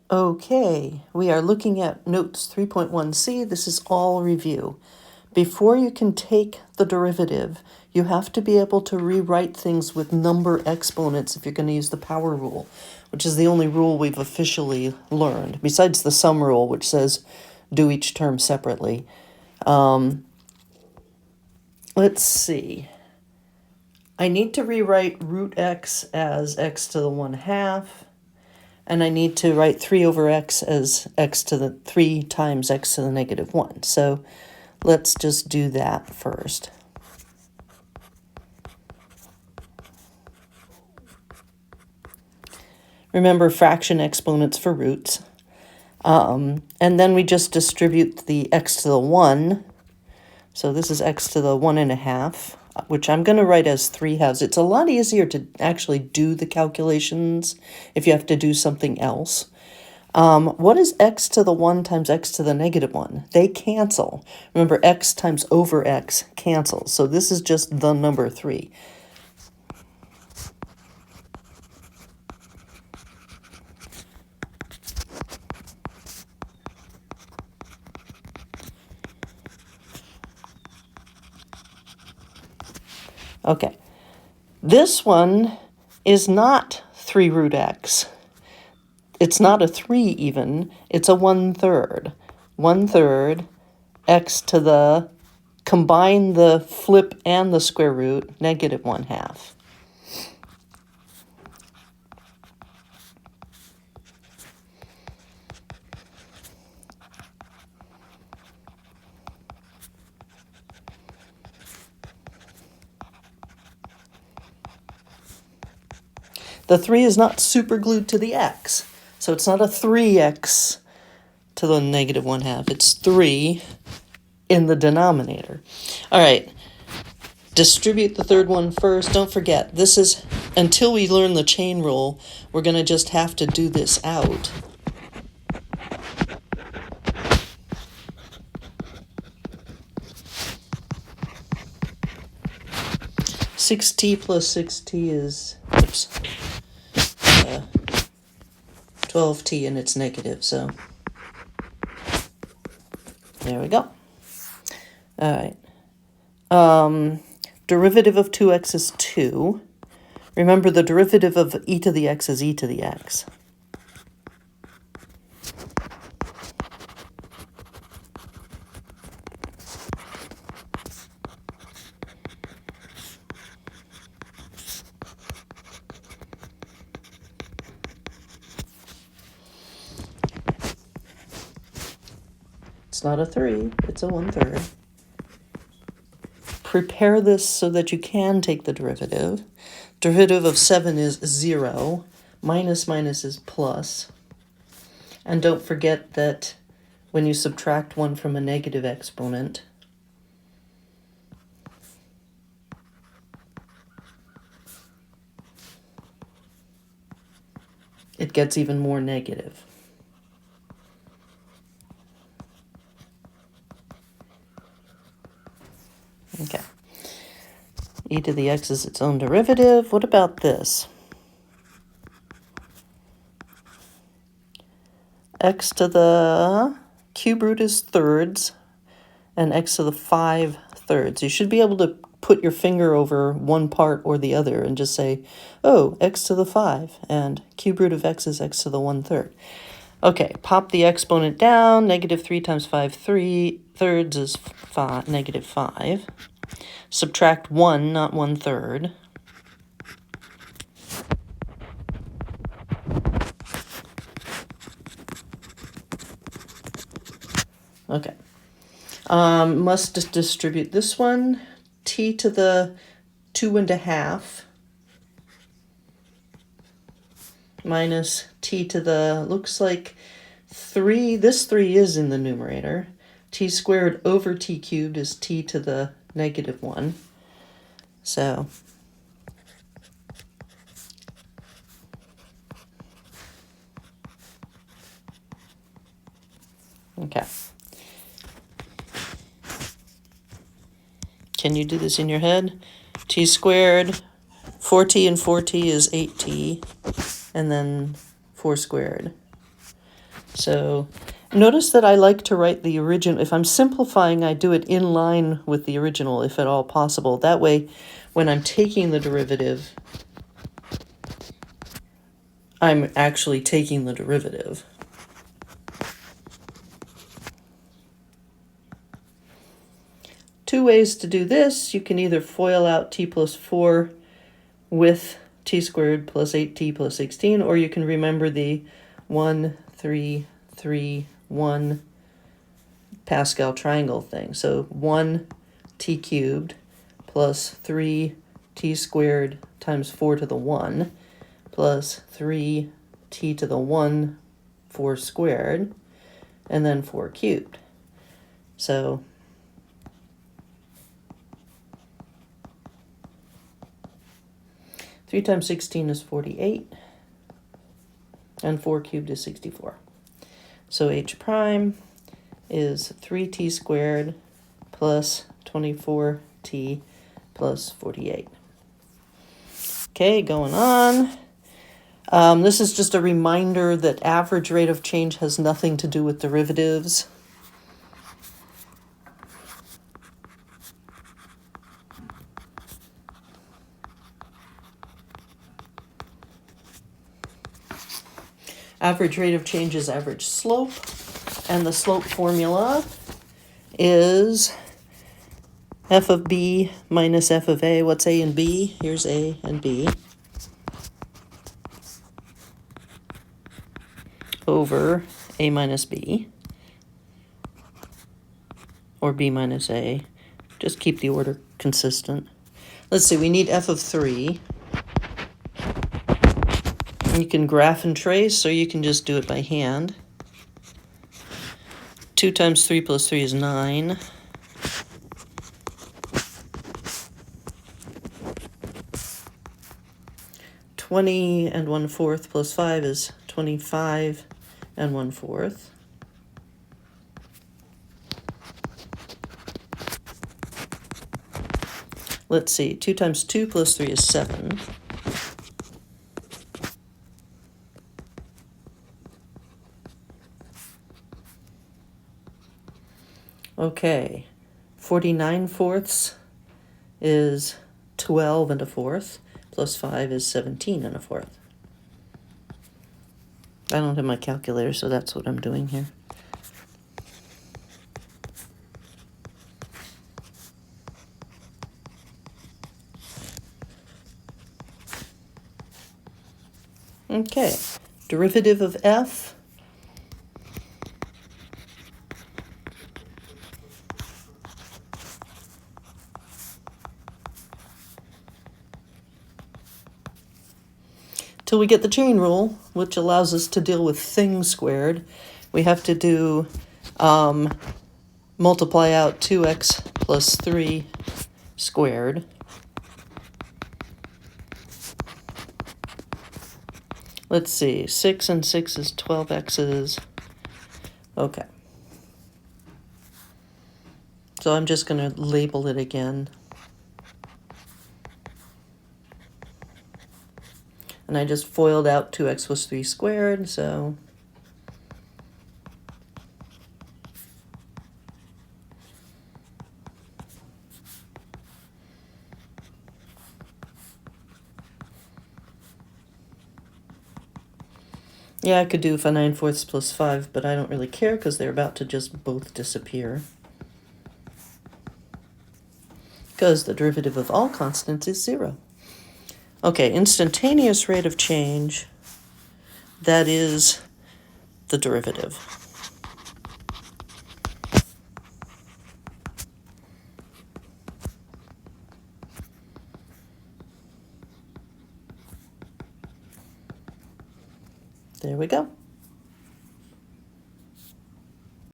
Okay, we are looking at notes 3.1c. This is all review. Before you can take the derivative, you have to be able to rewrite things with number exponents if you're going to use the power rule, which is the only rule we've officially learned, besides the sum rule, which says do each term separately. Let's see. I need to rewrite root x as x to the 1/2. And I need to write 3 over x as x to the 3 times x to the -1. So let's just do that first. Remember fraction exponents for roots. And then we just distribute the x to the 1. So this is x to the 1/2, which I'm going to write as 3/2. It's a lot easier to actually do the calculations if you have to do something else. What is x to the 1 times x to the -1? They cancel. Remember, x times over x cancels. So this is just the number 3. Okay. This one is not 3 root x. It's not a 3 even. It's a 1/3. 1/3 x to the, combine the flip and the square root, -1/2. The 3 is not super glued to the x. So it's not a 3x to the -1/2. It's 3 in the denominator. All right. Distribute the third one first. Don't forget, this is, until we learn the chain rule, we're going to just have to do this out. Six t plus 6t is, 12t, and it's negative, so there we go. All right. Derivative of 2x is 2. Remember, the derivative of e to the x is e to the x. It's not a 3, it's a 1/3. Prepare this so that you can take the derivative. Derivative of 7 is 0. Minus minus is plus. And don't forget that when you subtract 1 from a negative exponent, it gets even more negative. Okay. E to the x is its own derivative. What about this? X to the cube root is thirds, and x to the 5/3. You should be able to put your finger over one part or the other and just say, oh, x to the 5, and cube root of x is x to the 1/3. Okay, pop the exponent down. -3 times 5/3 is -5. Subtract 1, not 1/3. Okay. Must distribute this one. T to the 2.5 minus t to the, looks like 3. This 3 is in the numerator. T squared over t cubed is t to the -1. So okay. Can you do this in your head? T squared, 4t and 4t is 8t, and then 4 squared. So notice that I like to write the original. If I'm simplifying, I do it in line with the original, if at all possible. That way, when I'm taking the derivative, I'm actually taking the derivative. Two ways to do this. You can either FOIL out t plus 4 with t squared plus 8t plus 16, or you can remember the 1, 3, 3, 1 Pascal triangle thing. So 1 t cubed plus 3 t squared times 4 to the 1 plus 3 t to the 1 4 squared, and then 4 cubed. So 3 times 16 is 48, and 4 cubed is 64. So h prime is 3t squared plus 24t plus 48. Okay, going on. This is just a reminder that average rate of change has nothing to do with derivatives. Average rate of change is average slope, and the slope formula is f of b minus f of a. What's a and b? Here's a and b. Over a minus b, or b minus a. Just keep the order consistent. Let's see, we need f of 3. You can graph and trace, or you can just do it by hand. 2 times 3 plus 3 is 9. $20 and 1/4 plus 5 is 25 and 1/4. Let's see, 2 times 2 plus 3 is 7. Okay, 49/4 is 12 and 1/4, plus 5 is 17 and 1/4. I don't have my calculator, so that's what I'm doing here. Okay, derivative of f. Till we get the chain rule, which allows us to deal with things squared, we have to do multiply out 2x plus 3 squared. Let's see, 6 and 6 is 12x's. Okay. So I'm just going to label it again. And I just FOILed out 2x plus 3 squared, so yeah, I could do 5 9/4 plus 5, but I don't really care because they're about to just both disappear. Because the derivative of all constants is 0. Okay, instantaneous rate of change, that is the derivative. There we go.